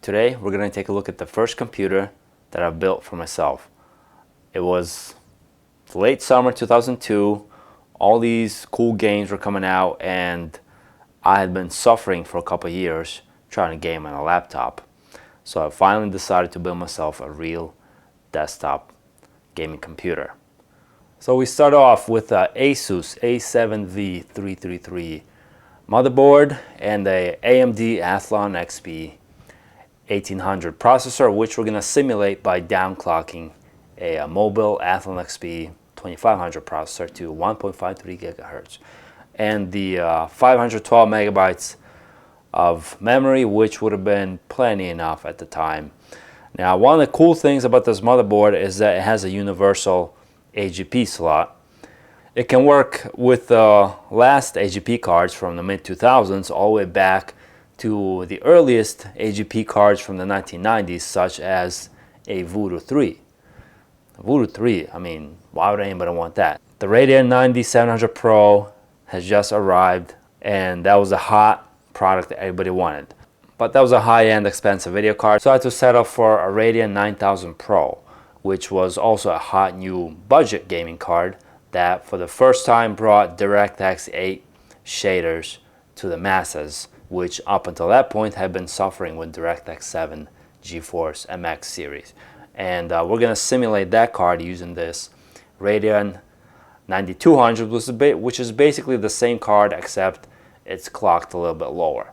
Today we're going to take a look at the first computer that I've built for myself. It was late summer 2002. All these cool games were coming out and I had been suffering for a couple of years trying to game on a laptop. So I finally decided to build myself a real desktop gaming computer. So we start off with a Asus A7V333 motherboard and a AMD Athlon XP 1800 processor, which we're going to simulate by downclocking a mobile Athlon XP 2500 processor to 1.53 gigahertz and the 512 megabytes of memory, which would have been plenty enough at the time. Now, one of the cool things about this motherboard is that it has a universal AGP slot. It can work with the last AGP cards from the mid-2000s all the way back to the earliest AGP cards from the 1990s, such as a Voodoo 3. Voodoo 3, I mean, why would anybody want that? The Radeon 9700 Pro has just arrived, and that was a hot product that everybody wanted. But that was a high-end, expensive video card, so I had to settle for a Radeon 9000 Pro, which was also a hot new budget gaming card that for the first time brought DirectX 8 shaders to the masses, which up until that point had been suffering with DirectX 7 GeForce MX series. And we're going to simulate that card using this Radeon 9200, which is basically the same card except it's clocked a little bit lower.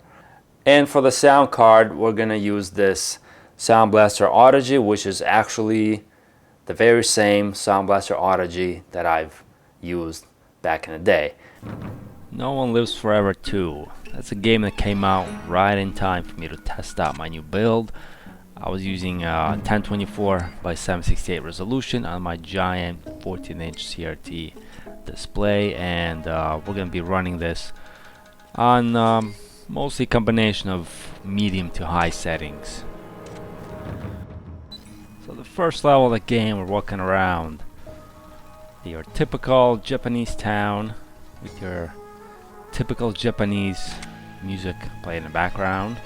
And for the sound card, we're going to use this Sound Blaster Audigy, which is actually the very same Sound Blaster Audigy that I've used back in the day. No One Lives Forever 2. That's a game that came out right in time for me to test out my new build. I was using 1024 by 768 resolution on my giant 14-inch CRT display, and we're going to be running this on mostly combination of medium to high settings. So the first level of the game, we're walking around your typical Japanese town with your typical Japanese music playing in the background.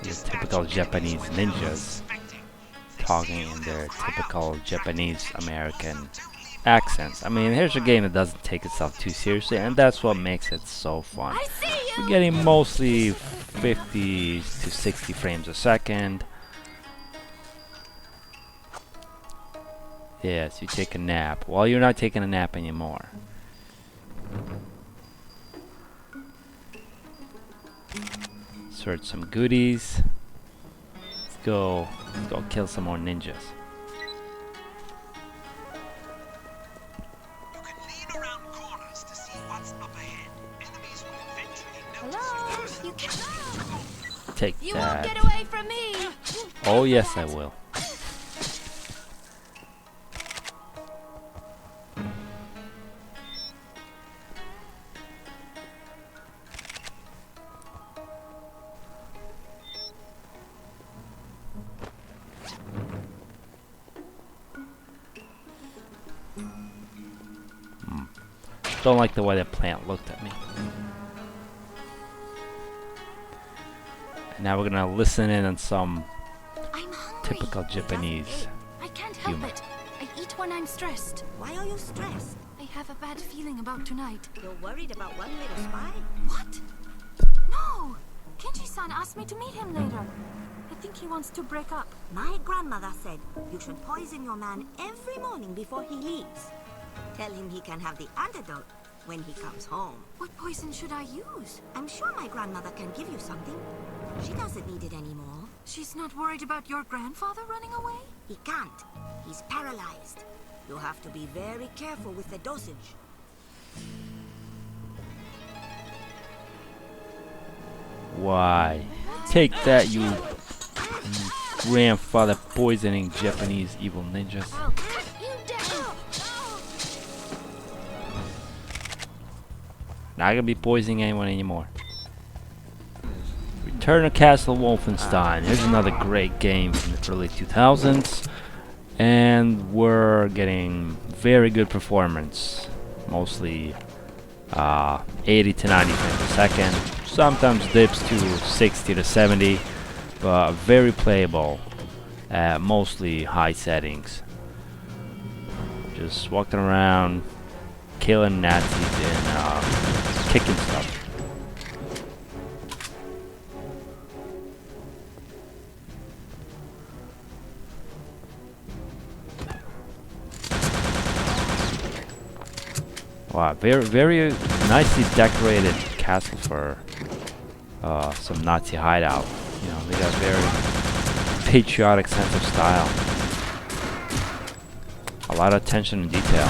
Your typical Japanese ninjas talking in their typical Japanese American accents. I mean, here's a game that doesn't take itself too seriously, and that's what makes it so fun. We're getting mostly 50 to 60 frames a second. Yes, you take a nap. Well, you're not taking a nap anymore. Search some goodies. Let's go kill some more ninjas. You can lean around corners to see what's up ahead. Enemies will eventually notice you. You can't. Take You that. won't get away from me. Oh yes, I will. Don't like the way that plant looked at me. And now we're gonna listen in on some I'm hungry. typical Japanese I can't help humor. it. I eat when I'm stressed. Why are you stressed? I have a bad feeling about tonight. You're worried about one little spy? What? No! Kenji-san asked me to meet him later. I think he wants to break up. My grandmother said you should poison your man every morning before he leaves. Tell him he can have the antidote when he comes home. What poison should I use? I'm sure my grandmother can give you something. She doesn't need it anymore. She's not worried about your grandfather running away? He can't. He's paralyzed. You have to be very careful with the dosage. Why? Take that, you grandfather poisoning Japanese evil ninjas. I'll cut you down! Not gonna be poisoning anyone anymore. Return to Castle Wolfenstein. Here's another great game from the early 2000s. And we're getting very good performance. Mostly 80 to 90 frames per second. Sometimes dips to 60 to 70. but very playable at mostly high settings. Just walking around, killing Nazis and kicking stuff. Wow, very nicely decorated castle for some Nazi hideout. You know, they got very patriotic sense of style. A lot of attention and detail.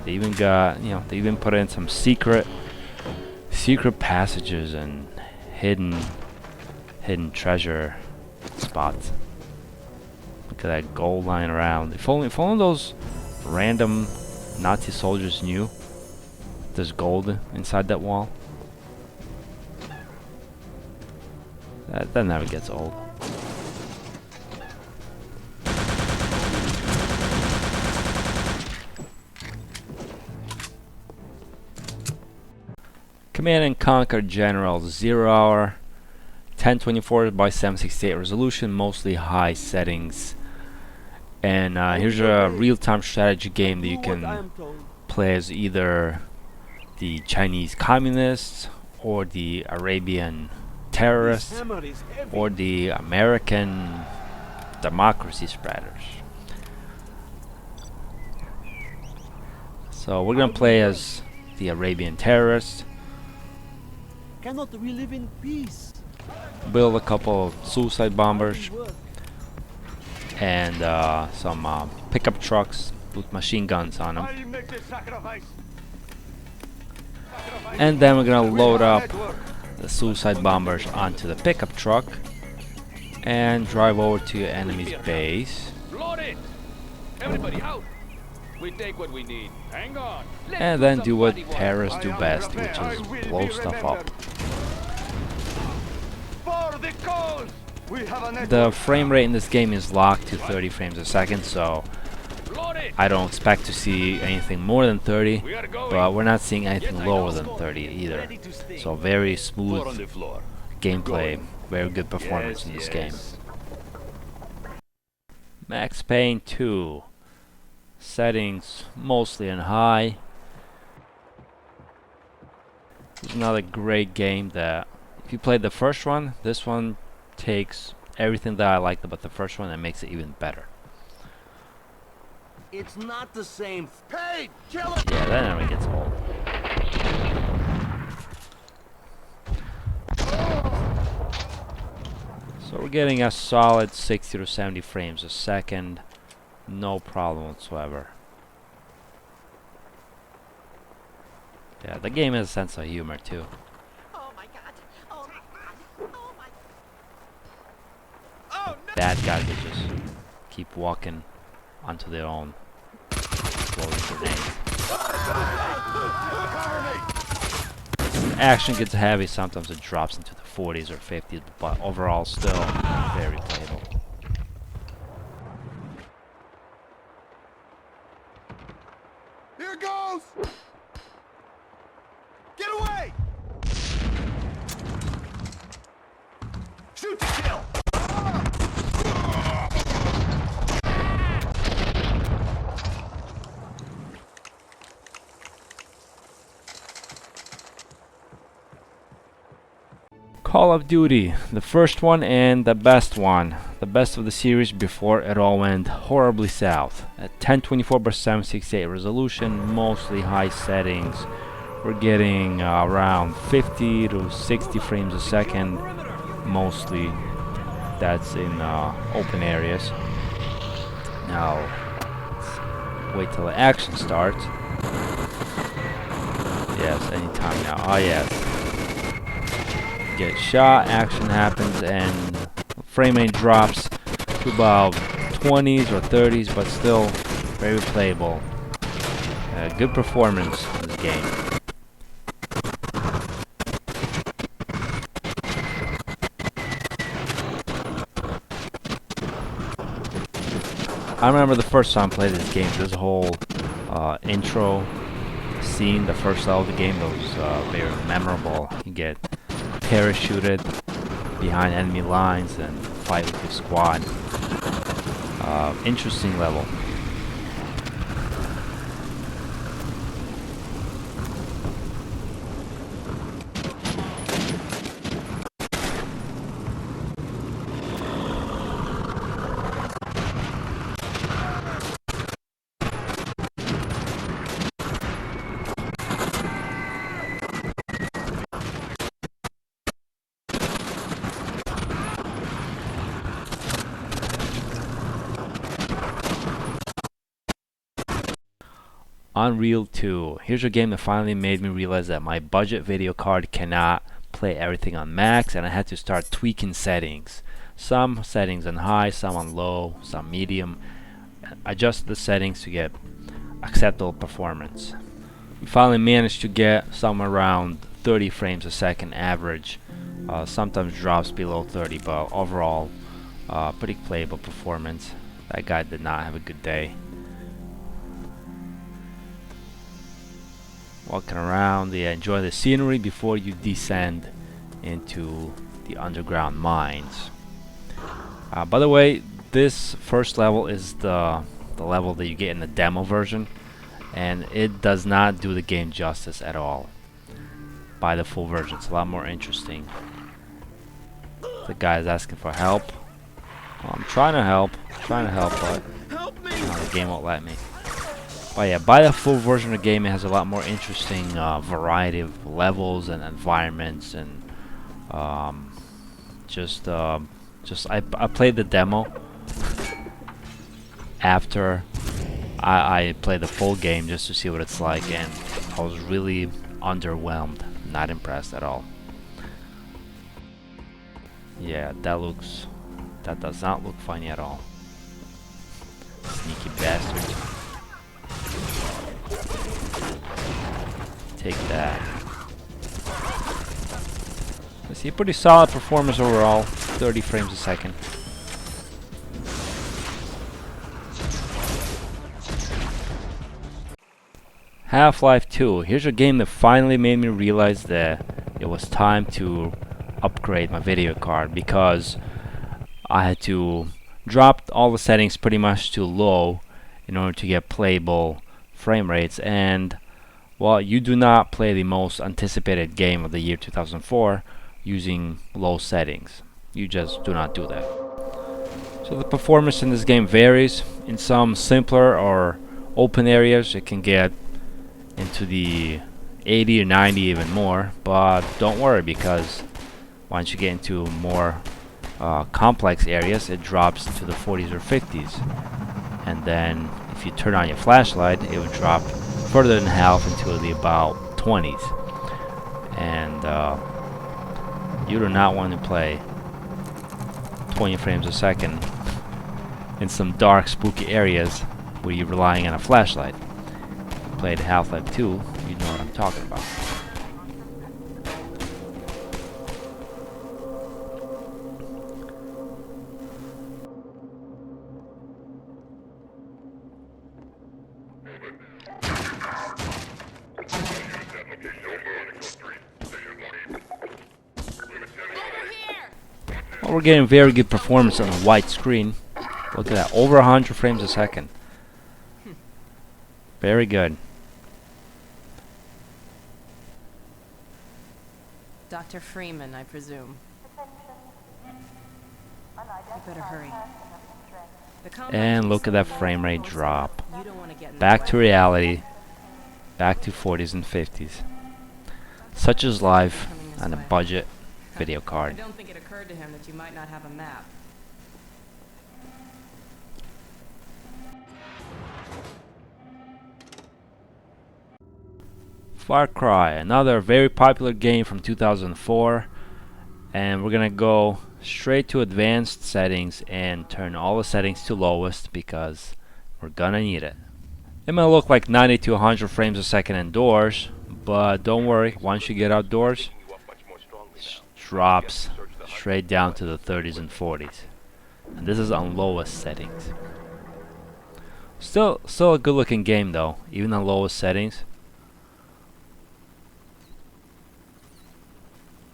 They even got, you know, they even put in some secret passages and hidden treasure spots. Look at that gold lying around. If only those random Nazi soldiers knew there's gold inside that wall. That never gets old. Command and Conquer General 0 hour, 1024 by 768 resolution, mostly high settings. And here's a real-time strategy game that you can play as either the Chinese communists or the Arabian terrorists or the American democracy spreaders. So we're gonna play as the Arabian terrorists. Cannot we live in peace? Build a couple of suicide bombers and some pickup trucks with machine guns on them. And then we're gonna load up the suicide bombers onto the pickup truck and drive over to your enemy's base. Load it! Everybody out! We take what we need. Hang on. And then do what terrorists do best, which is blow stuff up. For the cause! We have a The frame rate in this game is locked to 30 frames a second, so Load it! I don't expect to see anything more than 30, We are going. but we're not seeing anything lower than 30 either. So very smooth on the floor. gameplay, very good performance in this game. Max Payne 2. Settings mostly in high. It's another great game that if you played the first one, this one takes everything that I liked about the first one and makes it even better. It's not the same. Hey, kill it! Yeah, that never gets old. So we're getting a solid 60 to 70 frames a second. No problem whatsoever. Yeah, the game has a sense of humor too. Oh my god. Oh my god. Oh my. Oh, no! Bad guys that just keep walking onto their own exploding grenades. Action gets heavy, sometimes it drops into the 40s or 50s, but overall still very playable. Here goes! Get away! Shoot to kill! Call of Duty, the first one and the best one. The best of the series before it all went horribly south. At 1024x768 resolution, mostly high settings. We're getting around 50 to 60 frames a second, mostly. That's in open areas. Now, let's wait till the action starts. Yes, anytime now. Oh yes. Get shot, action happens, and frame rate drops to about 20s or 30s, but still very playable. Good performance in this game. I remember the first time I played this game, this whole intro seeing the first level of the game, that was very memorable. You get parachuted behind enemy lines and fight with your squad. Interesting level. Unreal 2. Here's a game that finally made me realize that my budget video card cannot play everything on max, and I had to start tweaking settings. Some settings on high, some on low, some medium. Adjust the settings to get acceptable performance. We finally managed to get somewhere around 30 frames a second average. Sometimes drops below 30, but overall pretty playable performance. That guy did not have a good day. Walking around, yeah, enjoy the scenery before you descend into the underground mines. By the way, this first level is the level that you get in the demo version, and it does not do the game justice at all. By the full version, it's a lot more interesting. The guy is asking for help. Well, I'm trying to help, but the game won't let me. But yeah, by the full version of the game, it has a lot more interesting variety of levels and environments, and I played the demo after I played the full game just to see what it's like, and I was really underwhelmed, not impressed at all. Yeah, that does not look funny at all. Sneaky bastard. Take that. I see a pretty solid performance overall, 30 frames a second. Half-Life 2. Here's a game that finally made me realize that it was time to upgrade my video card, because I had to drop all the settings pretty much to low in order to get playable frame rates. And well, you do not play the most anticipated game of the year 2004 using low settings. You just do not do that. So the performance in this game varies. In some simpler or open areas, it can get into the 80 or 90, even more. But don't worry, because once you get into more complex areas, it drops into the 40s or 50s. And then if you turn on your flashlight, it would drop further than half into the about 20s. And you do not want to play 20 frames a second in some dark, spooky areas where you're relying on a flashlight. If you played Half-Life 2, you know what I'm talking about. Well, we're getting very good performance on a white screen. Look at that, over 100 frames a second. Very good. Dr. Freeman, I presume. You better hurry. And look at that frame rate drop. You don't want to get in Back the to way. reality. Back to 40s and 50s. Such is life on a budget video I card. don't think it occurred to him that you might not have a map. Far Cry, another very popular game from 2004, and we're gonna go straight to advanced settings and turn all the settings to lowest because we're gonna need it. It might look like 90 to 100 frames a second indoors, but don't worry, once you get outdoors, it drops straight down to the 30s and 40s. And this is on lowest settings. Still a good looking game though, even on lowest settings.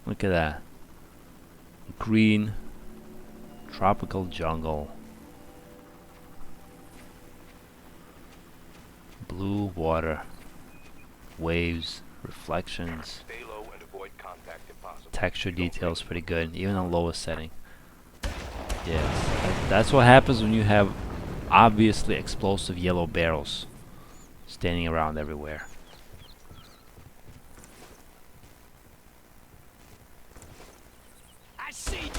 Look at that. Green tropical jungle. Blue water. Waves, reflections. Stay low and avoid contact if possible. Texture details pretty good, even on lowest setting. Yeah, that's what happens when you have obviously explosive yellow barrels standing around everywhere. I see.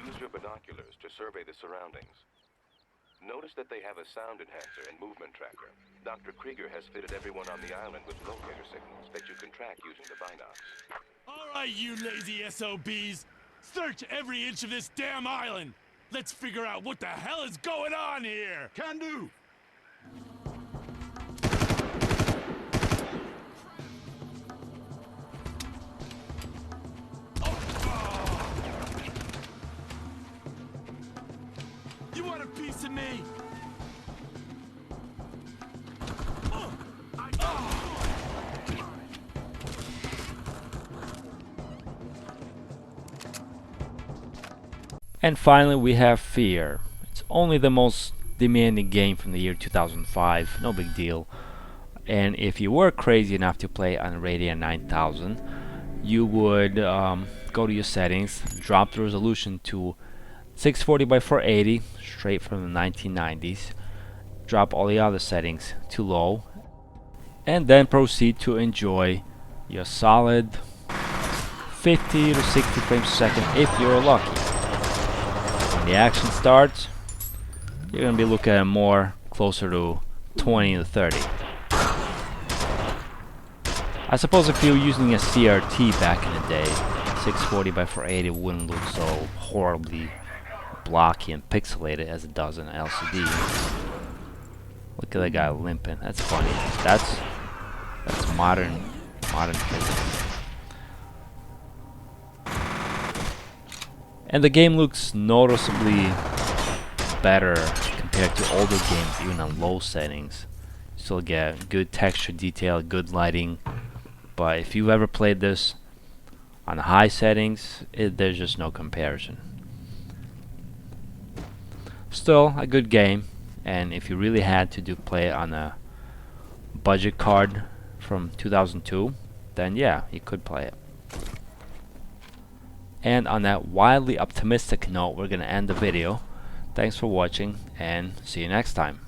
Use your binoculars to survey the surroundings. Notice that they have a sound enhancer and movement tracker. Dr. Krieger has fitted everyone on the island with locator signals that you can track using the binocs. All right, you lazy SOBs. Search every inch of this damn island. Let's figure out what the hell is going on here. Can do. You want a piece of me? And finally we have Fear. It's only the most demanding game from the year 2005, no big deal. And if you were crazy enough to play on Radeon 9000, you would go to your settings, drop the resolution to 640 by 480, straight from the 1990s, drop all the other settings to low, and then proceed to enjoy your solid 50 to 60 frames per second if you're lucky. When the action starts, you're gonna be looking at more closer to 20 to 30. I suppose if you were using a CRT back in the day, 640 by 480 wouldn't look so horribly blocky and pixelated as it does in an LCD. Look at that guy limping. That's funny. That's modern physics. And the game looks noticeably better compared to older games, even on low settings. You still get good texture detail, good lighting. But if you've ever played this on high settings, there's just no comparison. Still a good game, and if you really had to play it on a budget card from 2002, then yeah, you could play it. And on that wildly optimistic note, we're gonna end the video. Thanks for watching, and see you next time.